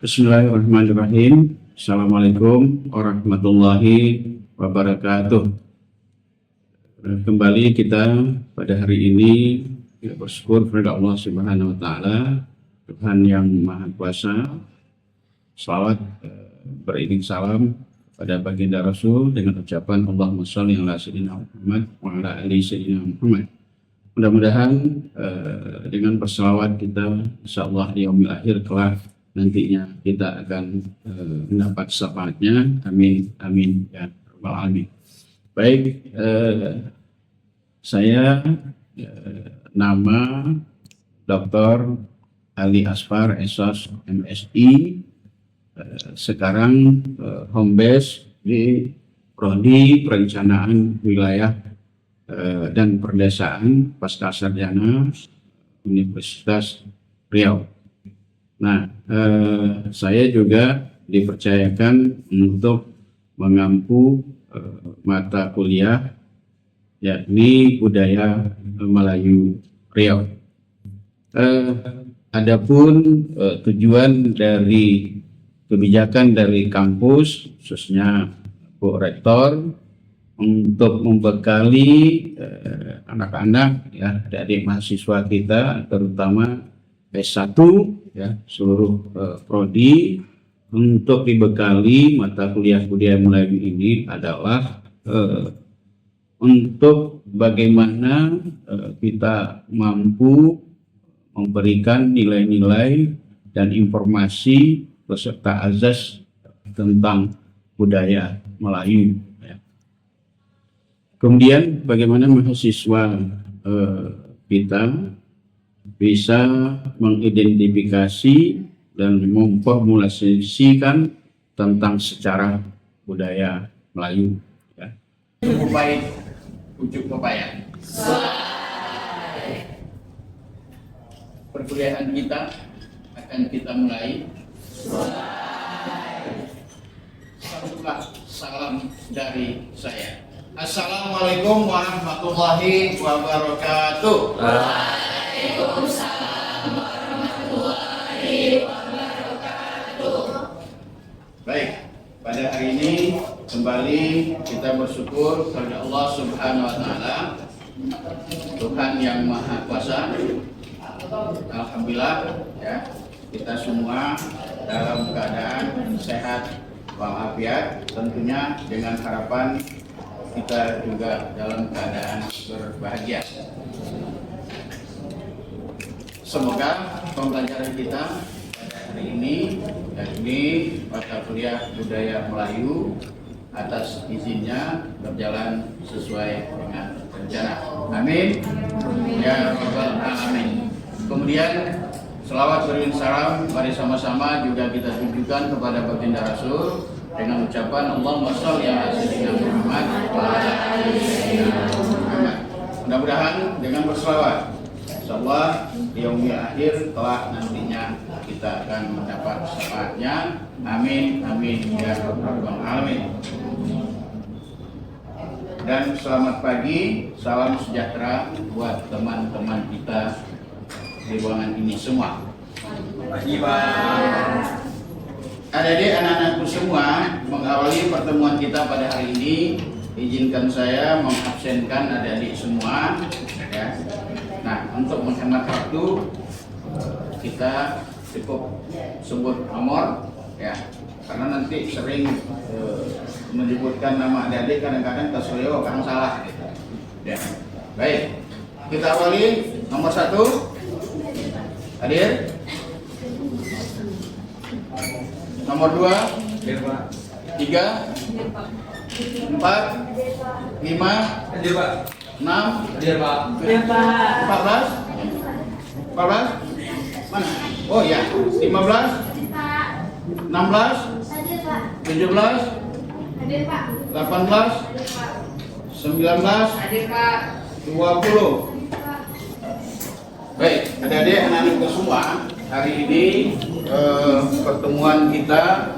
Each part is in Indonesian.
Bismillahirrahmanirrahim. Assalamualaikum warahmatullahi wabarakatuh. Kembali kita pada hari ini kita bersyukur kepada Allah Subhanahu wa taala, Tuhan yang Maha Kuasa. Salawat beriring salam pada baginda Rasul dengan ucapan Allahumma shalli ala sayyidina Muhammad wa ala ali sayyidina Muhammad. Mudah-mudahan dengan berselawat kita insyaallah di yaumil akhir kelak nantinya kita akan mendapat syafaatnya. Amin amin ya rabbal alamin. Baik, saya nama Dr. Ali Asfar SOS MSI, sekarang home base di Prodi Perencanaan Wilayah dan Perdesaan Pascasarjana Universitas Riau. Nah, saya juga dipercayakan untuk mengampu mata kuliah yakni Budaya Melayu Riau. Adapun tujuan dari kebijakan dari kampus, khususnya Bu Rektor, untuk membekali anak-anak ya dari mahasiswa kita, terutama S1 ya seluruh prodi, untuk dibekali mata kuliah budaya Melayu ini adalah untuk bagaimana kita mampu memberikan nilai-nilai dan informasi beserta azas tentang budaya Melayu. Ya. Kemudian bagaimana mahasiswa kita bisa mengidentifikasi dan memformulasikan tentang sejarah budaya Melayu. Ya. Ujuk pepaya. Perkuliahan kita akan kita mulai. Satulah salam dari saya. Assalamualaikum warahmatullahi wabarakatuh. Waalaikumsalam warahmatullahi wabarakatuh. Baik, pada hari ini kembali kita bersyukur kepada Allah Subhanahu wa taala, Tuhan yang Maha Kuasa. Alhamdulillah ya, kita semua dalam keadaan sehat walafiat, tentunya dengan harapan kita juga dalam keadaan berbahagia. Semoga pembelajaran kita pada hari ini, yakni mata kuliah budaya Melayu, atas izinnya berjalan sesuai dengan rencana. Amin. Ya rabbal alamin. Kemudian selawat beriring salam, mari sama-sama juga kita tunjukkan kepada baginda Rasul dengan ucapan Allahumma shalli ala sayyidina Muhammad wa ala ali sayyidina Muhammad. Mudah-mudahan dengan berselawat insyaallah di yaumil akhir kelak nantinya kita akan mendapat syafaatnya. Amin amin ya rabbal alamin. Dan selamat pagi, salam sejahtera buat teman-teman kita di ruangan ini semua. Pagi Pak. Adik-adik, anak-anakku semua, mengawali pertemuan kita pada hari ini, izinkan saya mengabsenkan adik-adik semua ya. Nah, untuk menghemat waktu kita cukup sebut nomor ya, karena nanti sering menyebutkan nama adik-adik, kadang-kadang keselio kan salah gitu. Ya. Baik, kita awali nomor 1. Hadir. Nomor 2, 3, 4, 5, 6, 7, 14. Mana? Oh ya, 15, 16, 17, 18, 19, 20. Baik, adik-adik, anak-anakku semua, hari ini pertemuan kita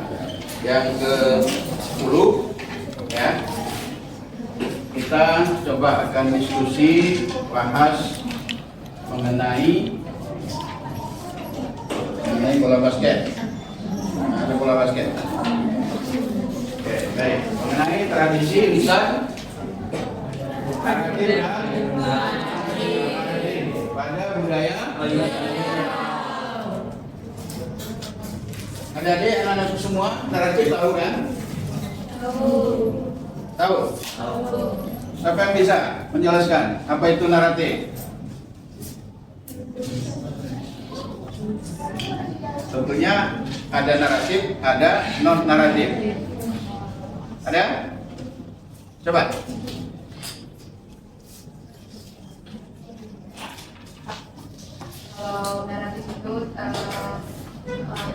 yang ke-10 ya. Kita coba akan diskusi bahas mengenai bola basket. tradisi lisan naratif pada budaya. Adik-adik, anak-anakku semua, naratif tahu kan? Tahu? Siapa yang bisa menjelaskan apa itu naratif? Tentunya ada naratif, ada non naratif. Ada? Coba. Kalau naratif itu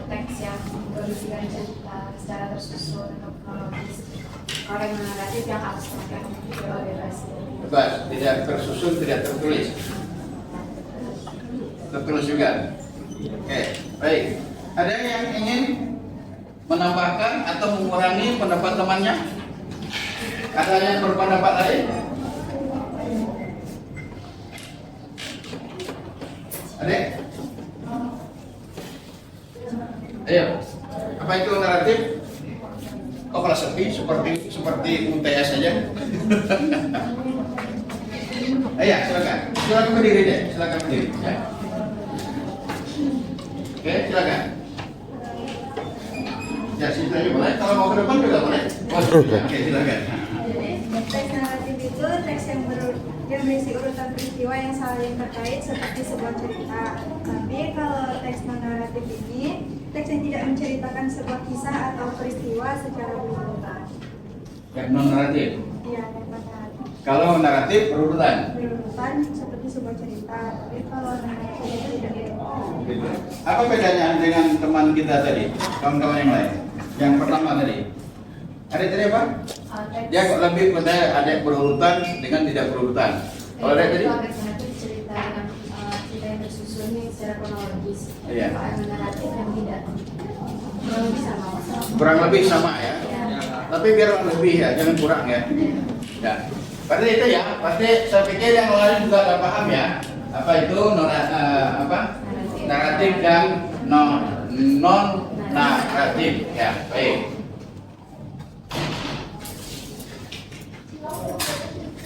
teks yang berisikan cerita secara tersusun atau kronologis. Kalau yang naratif yang abstrak yang bebas. Bebas, tidak tersusun, tidak tertulis. Tertulis juga. Oke, baik. Ada yang ingin menambahkan atau mengurangi pendapat temannya? Ada yang berpendapat lain? Adek? Ayo, apa itu naratif? Kok kalau sepi seperti UTS saja? Ayo, silakan. Silakan berdiri deh, silakan berdiri. Ya. Oke, silakan. Ya, situ aja boleh. Kalau mau ke depan juga boleh. Oke, silakan. Teks naratif itu teks yang berisi urutan peristiwa yang saling terkait seperti sebuah cerita. Tapi kalau teks non naratif ini teks yang tidak menceritakan sebuah kisah atau peristiwa secara berurutan. Yang non naratif. Iya, yang non naratif. Kalau naratif berurutan. Berurutan seperti sebuah cerita. Tapi kalau naratif itu tidak berurutan. Gitu. Apa bedanya dengan teman kita tadi, kawan-kawan yang lain? Yang pertama tadi. Ada tadi apa? Dia kok lebih pada ada berurutan dengan tidak berurutan. Kalau ada tadi? Teks naratif cerita dengan cerita yang tersusun secara kronologis. Iya. Kalau yang naratif yang tidak kronologis sama. Kurang lebih sama ya. Tapi biar lebih ya, jangan kurang ya. Ya. Pasti itu ya. Pasti saya pikir yang lain juga nggak paham ya. Apa itu naratif dan non naratif ya. Baik.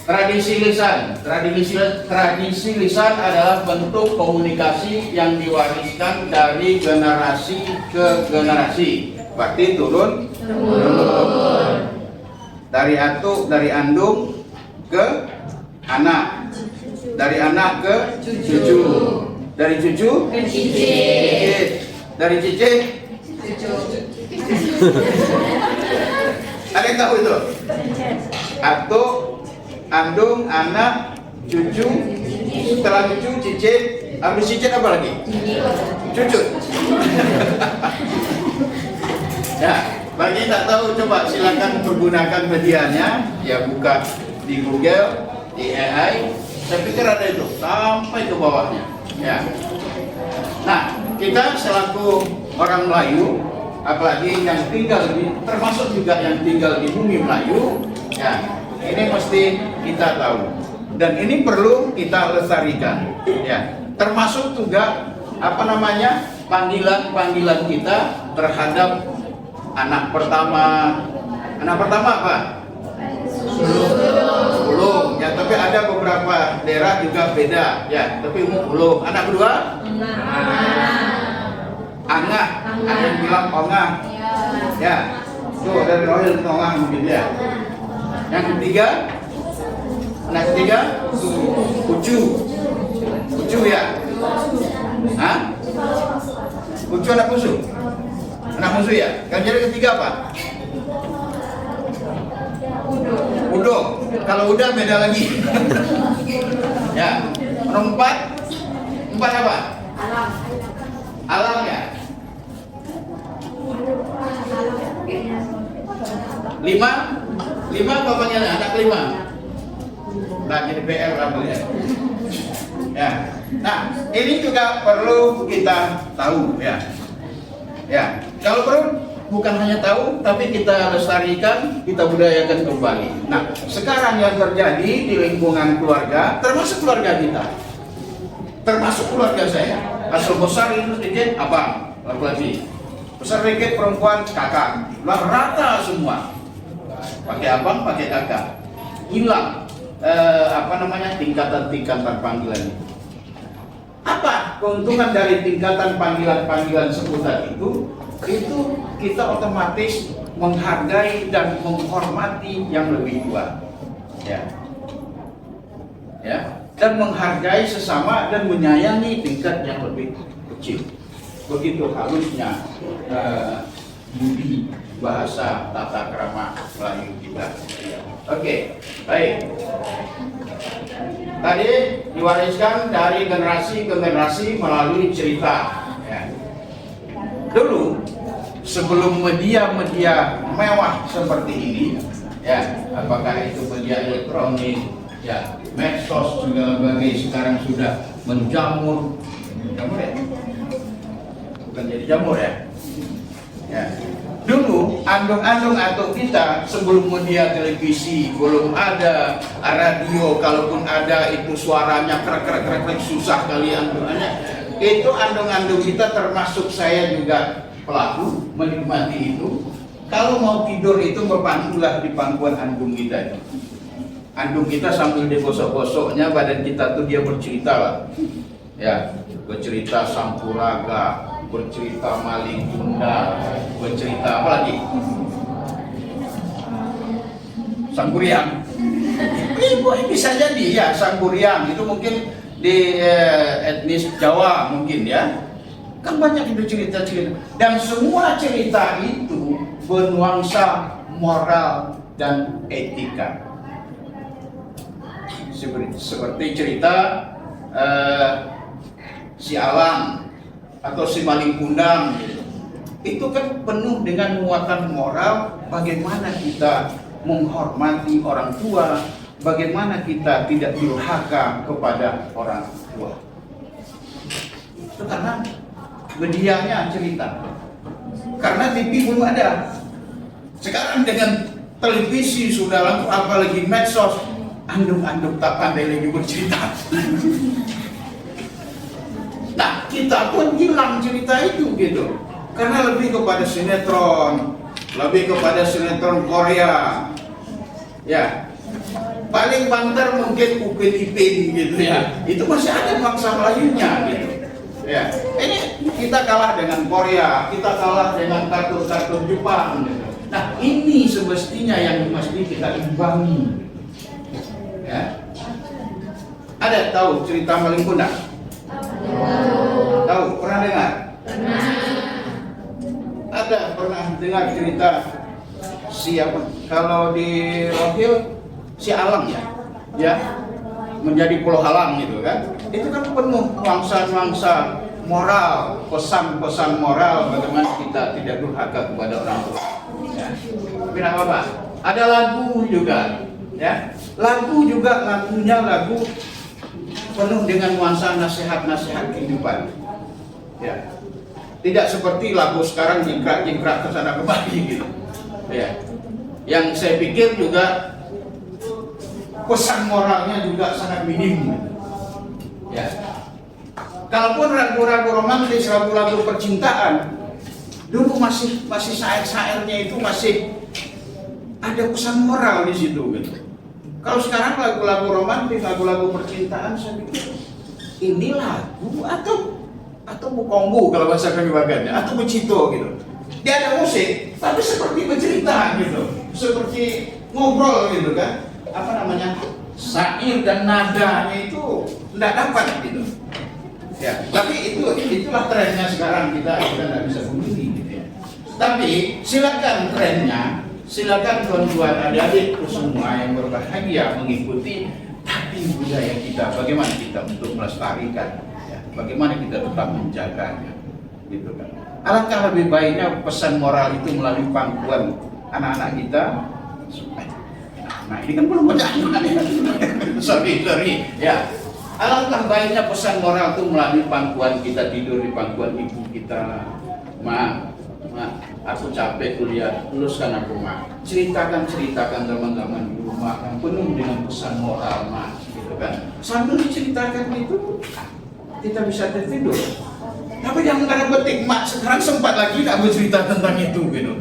Tradisi lisan adalah bentuk komunikasi yang diwariskan dari generasi ke generasi. Berarti turun. Dari andung ke anak, dari anak ke cucu, dari cucu ke cicit, dari cicit ada yang tahu itu? Atau andung, anak, cucu, setelah cucu, cicit, habis cicit apa lagi? Cucut. Ya, bagi tak tahu coba silakan pergunakan medianya, ya buka di Google, di AI. Saya pikir ada itu sampai ke bawahnya. Ya. Nah, kita selaku orang Melayu, apalagi yang tinggal termasuk juga yang tinggal di bumi Melayu, ya. Ini mesti kita tahu dan ini perlu kita lestarikan ya, termasuk juga panggilan kita terhadap anak pertama apa? Sulung ya, tapi ada beberapa daerah juga beda ya, tapi umum anak kedua angah, ada yang bilang ongah ya, tuh dari rohil ongah mungkin ya. Yang ketiga, anak ketiga, ucu ya, hah? Ucu anak musuh ya. Kan jadi ketiga apa? Udo. Kalau udah beda lagi. Ya. Nomor 4 apa? Alam ya. 5 apa panggilan anak 5? Nah, jadi PR ya. Ya. Nah, ini juga perlu kita tahu ya. Ya, kalau perlu bukan hanya tahu, tapi kita lestarikan, kita budayakan kembali. Nah, sekarang yang terjadi di lingkungan keluarga, termasuk keluarga kita, termasuk keluarga saya, asal besar itu sedikit abang, laki-laki, besar sedikit perempuan kakak, rata semua. pakai abang, pakai kakak. Hilang tingkatan-tingkatan panggilan. Apa keuntungan dari tingkatan panggilan-panggilan sebutan itu? Itu kita otomatis menghargai dan menghormati yang lebih tua, ya, dan menghargai sesama dan menyayangi tingkat yang lebih kecil. Begitu halusnya budi bahasa tata krama Melayu kita. Oke, baik. Tadi diwariskan dari generasi ke generasi melalui cerita. Ya. Dulu sebelum media-media mewah seperti ini, ya, apakah itu media elektronik, ya, medsos segala bagai sekarang sudah menjamur, ya, bukan jadi jamur ya. Ya. Dulu andong-andong atau kita sebelum media televisi, belum ada radio, kalaupun ada itu suaranya krek susah kali andongannya. Itu andong-andong kita, termasuk saya juga pelaku menikmati itu. Kalau mau tidur itu berpangkulah di pangkuan andung kita. Andung kita sambil digosok-gosoknya badan kita tuh dia bercerita lah. Ya, bercerita Sampuraga, bercerita Maling Bunda, bercerita apa lagi? Sangguriang. Bisa jadi ya Sangguriang itu mungkin di etnis Jawa mungkin ya. Kan banyak itu cerita-cerita, dan semua cerita itu bernuansa moral dan etika. Seperti cerita si Alang atau si Maling Kundang, itu kan penuh dengan muatan moral. Bagaimana kita menghormati orang tua, bagaimana kita tidak durhaka kepada orang tua. Itu karena medianya cerita, karena TV belum ada. Sekarang dengan televisi sudah lengkap, apalagi medsos, anduk-anduk tak pandai lagi bercerita. Nah, kita pun hilang cerita itu gitu, karena lebih kepada sinetron, lebih kepada sinetron Korea, ya. Paling banter mungkin Upin Ipin gitu ya, itu masih ada bangsa Melayunya gitu. Ya, ini kita kalah dengan Korea, kita kalah dengan kartun-kartun Jepang gitu. Nah, ini semestinya yang mesti kita imbangi. Ya. Ada tahu cerita Maling Kundang? Tahu? Pernah dengar? Pernah. Ada pernah dengar cerita siapa? Kalau di Rohil si Alang ya, menjadi Pulau Halang gitu kan? Itu kan penuh nuansa-nuansa moral, pesan-pesan moral bagaimana kita tidak durhaka kepada orang tua. Ya. Kenapa Pak? Ada lagu juga, ya. Lagunya lagu penuh dengan nuansa nasihat-nasihat kehidupan. Ya. Tidak seperti lagu sekarang jingkrak-jingkrak ke sana kemari gitu. Ya. Yang saya pikir juga pesan moralnya juga sangat minim. Ya. Kalaupun lagu-lagu romantis, lagu-lagu percintaan, dulu masih syair-syairnya itu masih ada pesan moral di situ gitu. Kalau sekarang lagu-lagu romantis, lagu-lagu percintaan, saya pikir ini lagu atau bukombu kalau bahasa kami bagannya, atau becito gitu. Dia ada musik, tapi seperti bercerita gitu, seperti ngobrol gitu kan. Apa namanya? Syair dan nadanya itu tidak dapat gitu. Ya, tapi itulah trennya sekarang, kita tidak bisa memilih gitu ya. Tapi silakan trennya, silakan tuan-tuan adik-adikku semua yang berbahagia mengikuti, tapi budaya kita bagaimana kita untuk melestarikan, ya, bagaimana kita tetap menjaganya, gitu kan. Alangkah lebih baiknya pesan moral itu melalui pangkuan anak-anak kita. Nah ini kan belum ada anak-anak, sorry ya. Alangkah baiknya pesan moral itu melalui pangkuan kita, tidur di pangkuan ibu kita. Ma, aku capek kuliah, luluskan aku Ma. Ceritakan teman-teman di rumah yang penuh dengan pesan moral Ma, gitu kan. Sambil diceritakan itu, kita bisa tertidur. Tapi jangan karena betik Mak sekarang sempat lagi nggak bercerita tentang itu gitu.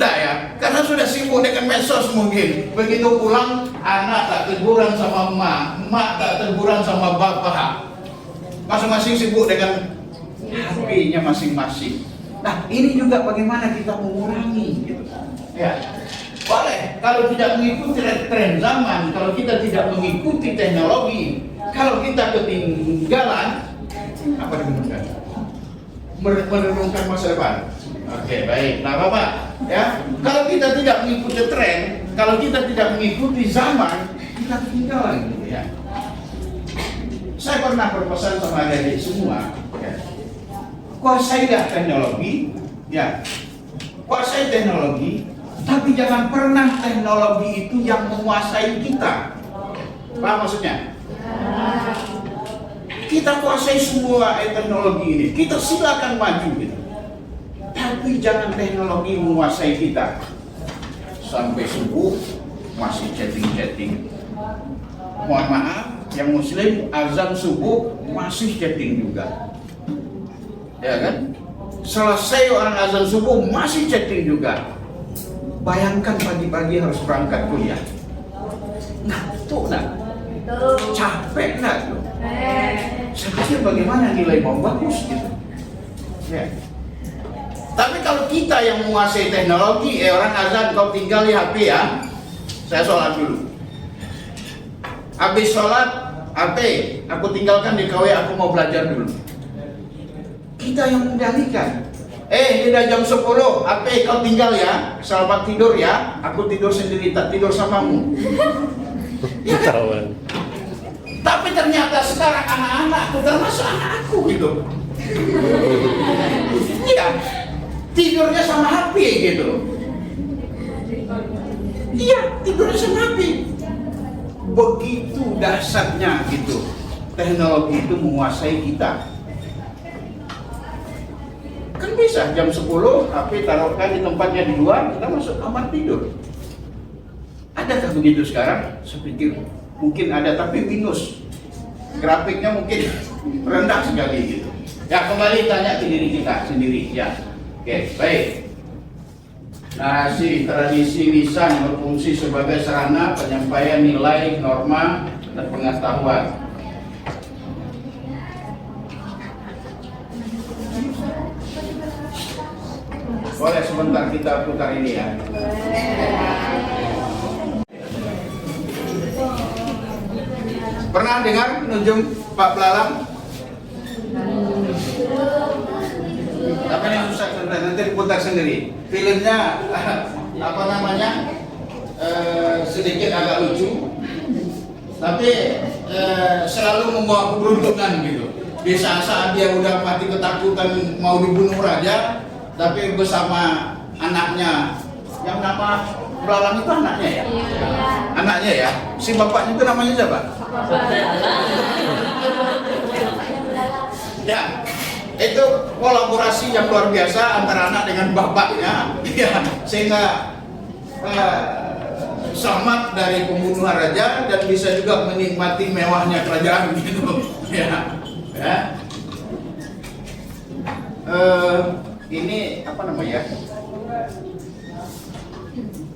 Enggak ya, karena sudah sibuk dengan medsos mungkin. Begitu pulang, anak tak teguran sama emak tak teguran sama bapak. Masing-masing sibuk dengan HP-nya masing-masing. Nah, ini juga bagaimana kita mengurangi gitu. Ya. Boleh, kalau tidak mengikuti tren zaman, kalau kita tidak mengikuti teknologi, kalau kita ketinggalan, apa dimenungkan? Merenungkan masa depan. Oke, baik. Nah, Bapak, ya, kalau kita tidak mengikuti tren, kalau kita tidak mengikuti zaman, kita ketinggalan, gitu ya. Saya pernah berpesan sama adik-adik semua, ya. Kuasailah teknologi, ya. Kuasai teknologi. Tapi jangan pernah teknologi itu yang menguasai kita. Paham maksudnya? Kita kuasai semua teknologi ini. Kita silakan maju gitu. Tapi jangan teknologi menguasai kita. Sampai subuh masih chatting-chatting. Mohon maaf, yang muslim azan subuh masih chatting juga. Ya kan? Selesai orang azan subuh masih chatting juga. Bayangkan pagi-pagi harus berangkat kuliah. Ngantuk nak? Capek nak? Saya pikir bagaimana nilai mau bagus gitu. Ya. Tapi kalau kita yang menguasai teknologi, orang azan kau tinggal di HP ya. Saya sholat dulu. Habis sholat, HP aku tinggalkan di KW, aku mau belajar dulu. Kita yang mengendalikan. Ini udah jam 10, HP kau tinggal ya, selamat tidur ya, aku tidur sendiri, tak tidur samamu. Ya kan? Tapi ternyata sekarang anak-anakku, termasuk anakku gitu. Iya, tidurnya sama HP gitu. Iya, tidurnya sama HP. Begitu dahsyatnya gitu. Teknologi itu menguasai kita. Kan bisa jam 10 HP taruhkan di tempatnya di luar, kita masuk kamar tidur. Adakah begitu sekarang? Saya pikir mungkin ada, tapi minus. Grafiknya mungkin rendah sekali gitu. Ya, kembali tanya ke diri kita sendiri ya. Oke, baik. Narasi tradisi lisan berfungsi sebagai sarana penyampaian nilai, norma, dan pengetahuan. Boleh sebentar kita putar ini ya. Pernah dengar Nujum Pak Belalang? Tapi ini susah sebentar, nanti diputar sendiri. Filmnya apa namanya? Sedikit agak lucu, tapi selalu membawa keberuntungan gitu. Di saat-saat dia udah mati ketakutan mau dibunuh raja, tapi bersama anaknya yang nama Belalang itu anaknya ya? Iya. Anaknya ya? Si bapaknya itu namanya siapa? Ya, itu kolaborasi yang luar biasa antara anak dengan bapaknya, ya, sehingga selamat dari pembunuhan raja dan bisa juga menikmati mewahnya kerajaan gitu, ya. Ya. Ini apa namanya?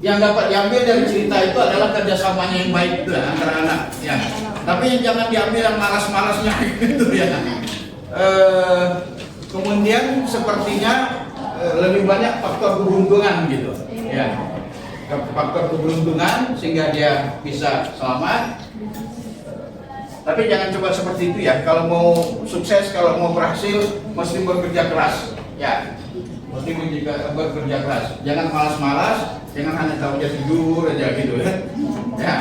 Yang dapat diambil dari cerita itu adalah kerjasamanya yang baik itu ya, antara anak. Ya. Tapi yang jangan diambil yang malas-malasnya gitu ya. Kemudian sepertinya lebih banyak faktor keberuntungan gitu. Ya. Faktor keberuntungan sehingga dia bisa selamat. Tapi jangan coba seperti itu ya. Kalau mau sukses, kalau mau berhasil, mesti bekerja keras. Ya. Mesti bekerja keras. Jangan malas-malas, jangan hanya tahu aja tidur aja gitu ya. Ya.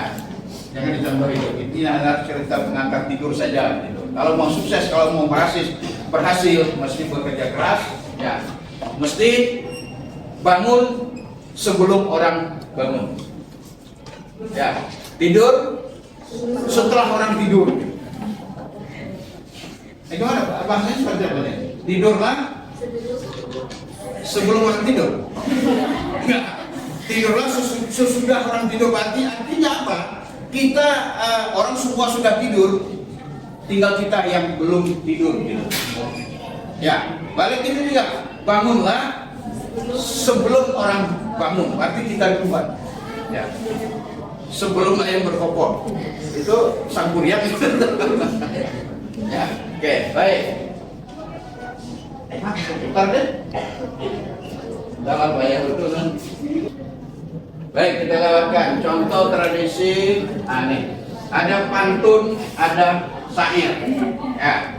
Jangan ditambah itu. Ini adalah cerita mengangkat tidur saja gitu. Kalau mau sukses, kalau mau berhasil, mesti bekerja keras. Ya. Mesti bangun sebelum orang bangun. Ya. Tidur setelah orang tidur. Itu mana bahasanya seperti apa nih? Tidurlah sebelum orang tidur. Enggak. Tidurlah sesudah orang tidur. Berarti artinya apa? Kita orang semua sudah tidur, tinggal kita yang belum tidur gitu. Ya, balik ini juga bangunlah sebelum orang bangun, berarti kita duluan. Ya. Sebelum ayam berkokok, itu sang kuryang. Ya, oke, baik. Putar deh. Dalam bayar betul kan? Baik, kita lewatkan contoh tradisi aneh. Ada pantun, ada syair. Ya.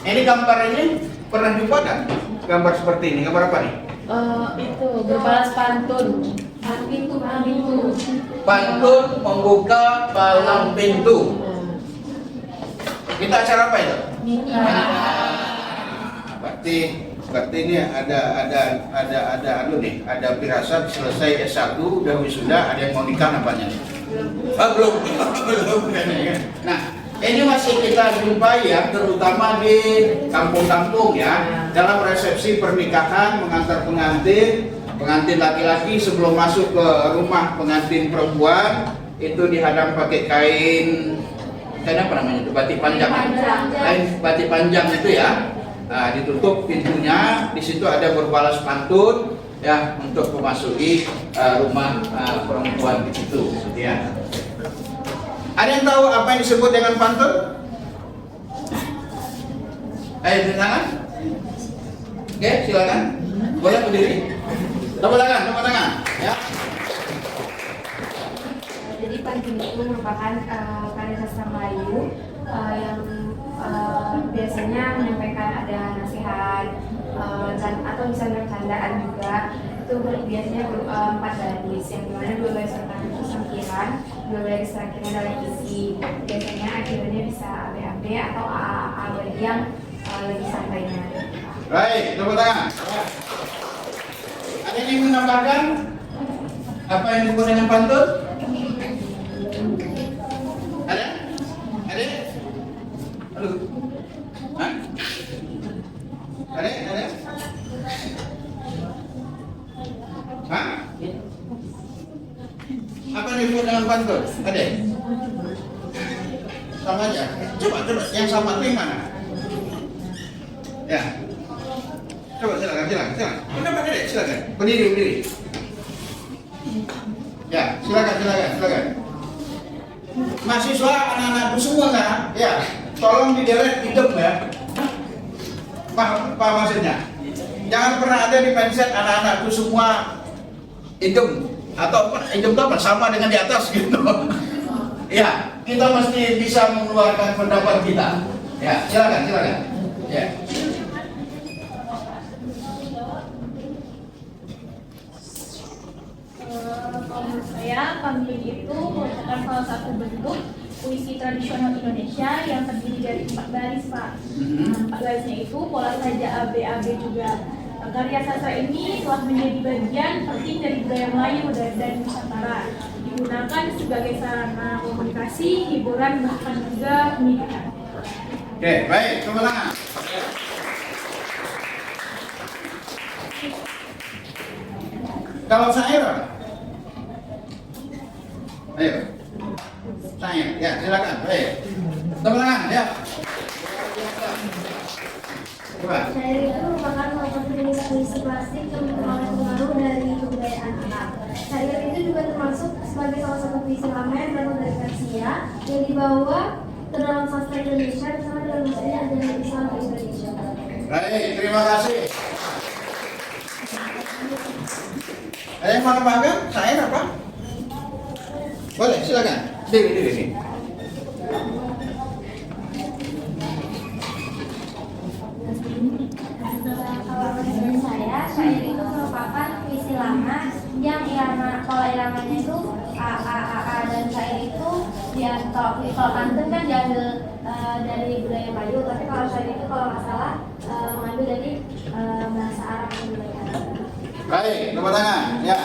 Ini gambar ini pernah jumpa kan? Gambar seperti ini, gambar apa nih? Itu berbalas pantun. Pintu. Pantun membuka palang pintu. Kita acara apa itu? Berarti ini ada ada firasat selesai S1 udah wisuda, ada yang mau nikah nampaknya. Belum. Nah, ini masih kita jumpai ya, terutama di kampung-kampung ya, dalam resepsi pernikahan mengantar pengantin laki-laki sebelum masuk ke rumah pengantin perempuan itu dihadang pakai kain apa namanya itu, batik panjang. Kain batik panjang itu ya. Nah, ditutup pintunya, di situ ada berbalas pantun ya untuk memasuki rumah perempuan di situ, gitu ya. Ada yang tahu apa yang disebut dengan pantun? Ayo tepuk tangan. Oke, silakan. Boleh berdiri. Tepuk tangan, ya. Jadi pantun itu merupakan karya sastra Melayu yang biasanya menyampaikan ada nasihat atau misalnya bercandaan juga. Itu biasanya 4 baris, yang dimana 2 baris pertama itu sangkiran, 2 baris terakhirnya adalah isi. Biasanya akhirnya bisa ABAB atau AAA bagi yang lagi santainya. Baik, tepuk tangan. Ada yang ingin menambahkan apa yang disebut dengan pantun? Ada? Halo? Hah? Ada? Hah? Apa yang disebut dengan pantun? Ada? Sama aja. Coba yang sama itu yang mana? Ya. Coba silakan. Kenapa Dek? Silakan. Berdiri. Ya, silakan. Mahasiswa anak-anakku semua kan? Ya, tolong dideret idem ya. Apa maksudnya? Jangan pernah ada di mindset anak-anakku semua idem atau apa? Idem itu apa? Sama dengan di atas gitu. Ya, kita mesti bisa mengeluarkan pendapat kita. Ya, silakan. Ya. Kalau menurut saya, pantun itu merupakan salah satu bentuk puisi tradisional Indonesia yang terdiri dari 4 baris, Pak. 4 barisnya itu pola saja ABAB juga. Karya sastra ini telah menjadi bagian penting dari budaya Melayu dan Nusantara. Digunakan sebagai sarana komunikasi, hiburan, bahkan juga pendidikan. Oke, baik, tepuk tangan. Kalau syair apa? Ayo. Syair, ya silakan. Baik. Tepuk tangan, ya. Coba. Syair itu merupakan salah satu jenis puisi klasik yang memperoleh pengaruh dari kebudayaan Arab. Syair itu juga termasuk sebagai salah satu puisi lama yang berasal dari Persia yang dibawa ke dalam sastra Indonesia bersama dengan maksudnya ajaran Islam di Indonesia. Baik, terima kasih. Ada yang mau nambahkan? Syair apa? Boleh, silakan. Diri. Kalau menurut saya, syair itu merupakan puisi lama yang pola iramanya itu A dan syair itu kalau pantun kan diambil dari budaya Melayu, tapi kalau syair itu kalau nggak salah mengambil dari bahasa Arab atau budaya Arab. Baik, tepuk tangan. Ya.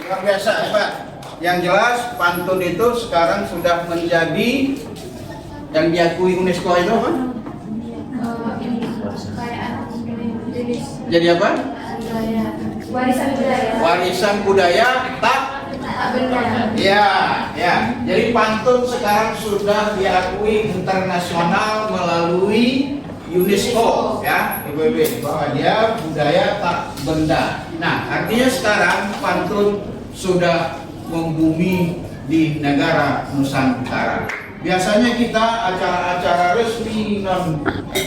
Luar biasa, Pak. Yang jelas pantun itu sekarang sudah menjadi yang diakui UNESCO itu apa? Jadi apa? Warisan budaya tak benar. ya. Jadi pantun sekarang sudah diakui internasional melalui UNESCO ya, PBB, bahwa dia budaya tak benda. Nah, artinya sekarang pantun sudah membumi di negara Nusantara. Biasanya kita acara-acara resmi,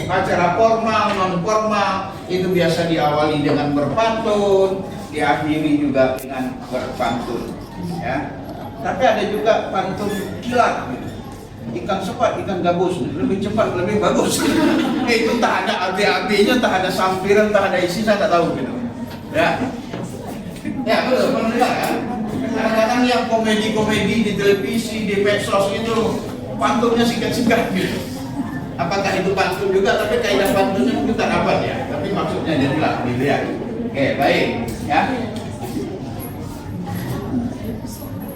acara formal, non formal itu biasa diawali dengan berpantun, diakhiri juga dengan berpantun. Ya, tapi ada juga pantun kilat. Gitu. Ikan sepat, ikan gabus, lebih cepat, lebih bagus. Itu tak ada AB-AB-nya, tak ada sampiran, tak ada isi, saya tak tahu gitu. Ya, ya betul, pernah dengar kan? Kadang-kadang yang komedi-komedi di televisi, di medsos itu pantunnya singkat-singkat gitu. Apakah itu pantun juga? Tapi kaidah pantunnya mungkin tak dapat ya. Tapi maksudnya jadilah dilihat. Oke, baik, ya.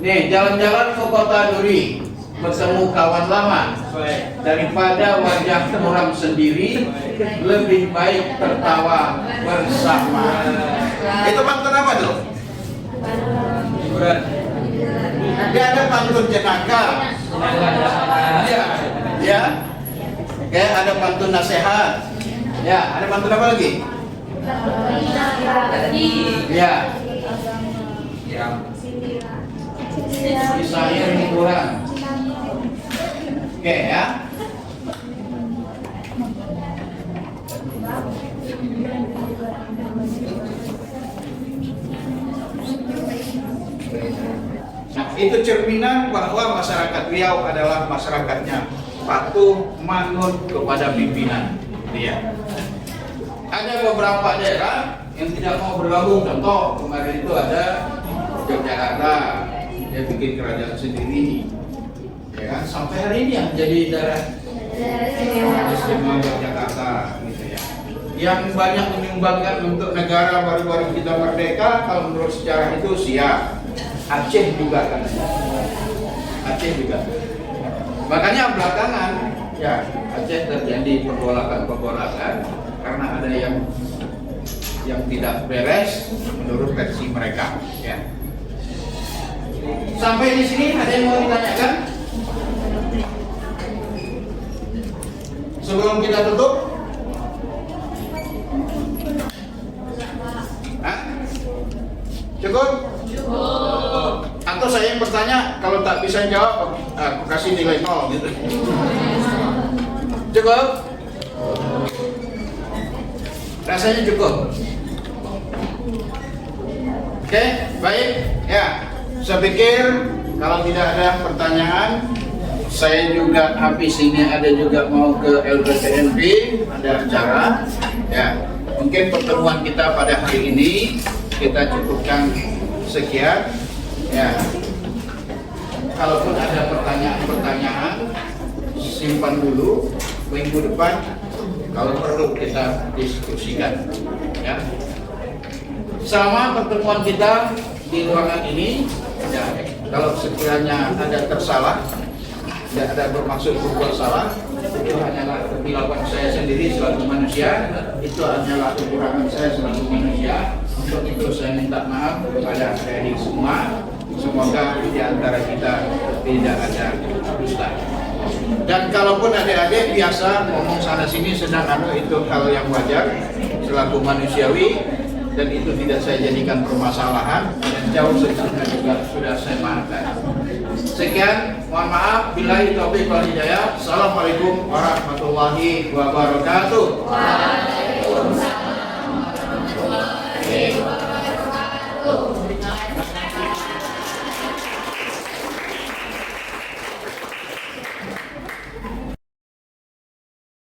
Nih, jalan-jalan ke Kota Duri, bertemu kawan lama. Daripada wajah orang sendiri, lebih baik tertawa bersama. Itu pantun apa tuh? Dia ada pantun jenaka. Ya. Oke, ada pantun nasihat. Ya, ada pantun apa lagi? Ya. Saya hiburan. Oke ya. Nah, itu cerminan bahwa masyarakat Riau adalah masyarakatnya patuh manut kepada pimpinan dia. Ada beberapa daerah yang tidak mau bergabung. Contoh kemarin itu ada Yogyakarta, dia bikin kerajaan sendiri, ya kan? Sampai hari ini yang jadi daerah istimewa Yogyakarta, gitu ya. Yang banyak menyumbangkan untuk negara baru-baru kita merdeka, kalau menurut sejarah itu siap. Aceh juga kan, Aceh juga. Makanya belakangan, ya Aceh terjadi pergolakan karena ada yang tidak beres menurut versi mereka, ya. Sampai di sini ada yang mau ditanyakan? Sebelum kita tutup? Hah? Cukup? Cukup. Atau saya yang bertanya, kalau tak bisa jawab, aku kasih nilai 0 gitu. Cukup? Rasanya cukup? Oke, baik. Ya. Saya pikir kalau tidak ada pertanyaan, saya juga habis ini ada juga mau ke LPTNP, ada acara. Ya, mungkin pertemuan kita pada hari ini kita cukupkan sekian. Ya, kalaupun ada pertanyaan, simpan dulu minggu depan. Kalau perlu kita diskusikan. Ya, sama pertemuan kita di ruangan ini. Ya, kalau sekiranya ada tersalah, tidak ada bermaksud berbuat salah, itu hanyalah kekeliruan saya sendiri selaku manusia, itu hanyalah kekurangan saya selaku manusia. Untuk itu saya minta maaf kepada adik-adik semua. Semoga di antara kita tidak ada dusta. Dan kalaupun adik-adik biasa ngomong sana sini sedang itu hal yang wajar selaku manusiawi. Dan itu tidak saya jadikan permasalahan, dan jauh sebelumnya juga sudah saya maafkan. Sekian, mohon maaf, billahi taufiq wal hidayah. Assalamualaikum warahmatullahi wabarakatuh.